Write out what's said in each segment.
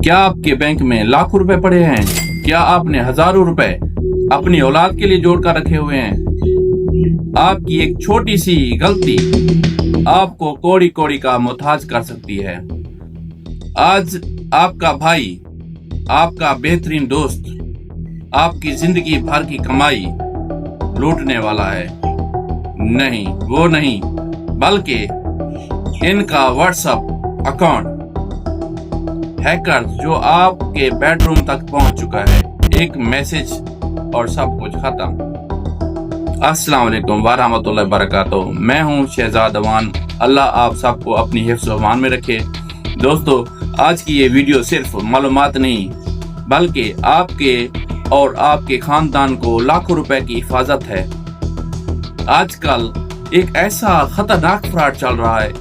क्या आपके बैंक में लाखों रुपए पड़े हैं? क्या आपने हजारों रुपए अपनी औलाद के लिए जोड़ कर रखे हुए हैं? आपकी एक छोटी सी गलती आपको कौड़ी कौड़ी का मोहताज कर सकती है। आज आपका भाई, आपका बेहतरीन दोस्त, आपकी जिंदगी भर की कमाई लूटने वाला है। नहीं, वो नहीं, बल्कि इनका व्हाट्सएप अकाउंट हैकर जो आपके बेडरूम तक पहुंच चुका है, एक मैसेज और सब कुछ खत्म। अस्सलाम वालेकुम वरहमतुल्लाहि वबरकातुहू। मैं हूं शहजाद अवान। अल्लाह आप सबको अपनी हिफ्ज़ व अमान में रखे। दोस्तों, आज की ये वीडियो सिर्फ मालूमात नहीं, बल्कि आपके और आपके खानदान को लाखों रुपए की हिफाजत है। आजकल एक ऐसा खतरनाक फ्रॉड चल रहा है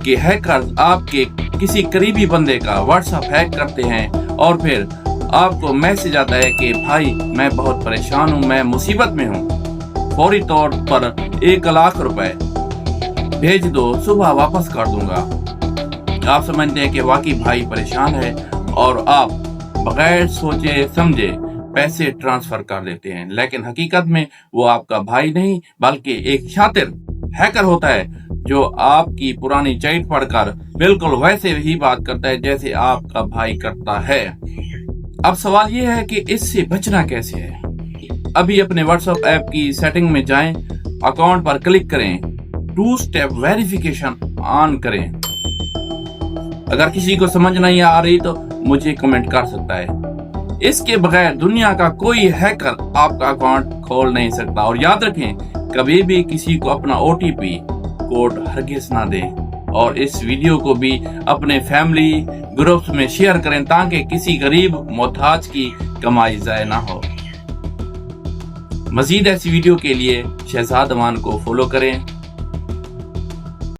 कि हैकर आपके किसी करीबी बंदे का व्हाट्सएप हैक करते हैं और फिर आपको मैसेज आता है कि भाई मैं बहुत परेशान हूँ, मैं मुसीबत में हूँ, फौरी तौर पर 1 लाख रुपए भेज दो, सुबह वापस कर दूंगा। आप समझते हैं कि वाकई भाई परेशान है और आप बगैर सोचे समझे पैसे ट्रांसफर कर देते हैं, लेकिन हकीकत में वो आपका भाई नहीं बल्कि एक शातिर हैकर होता है जो आपकी पुरानी चैट पढ़कर बिल्कुल वैसे ही बात करता है जैसे आपका भाई करता है। अब सवाल ये है कि इससे बचना कैसे है। अभी अपने व्हाट्सएप ऐप की सेटिंग में जाएं, अकाउंट पर क्लिक करें, 2 स्टेप वेरिफिकेशन ऑन करें। अगर किसी को समझ नहीं आ रही तो मुझे कमेंट कर सकता है। इसके बगैर दुनिया का कोई हैकर आपका अकाउंट खोल नहीं सकता। और याद रखें, कभी भी किसी को अपना OTP कोड हरगिज ना दें। और इस वीडियो को भी अपने फैमिली ग्रुप्स में शेयर करें ताकि किसी गरीब मोहताज की कमाई जाए ना हो। मजीद ऐसी वीडियो के लिए शहजाद अवान को फॉलो करें।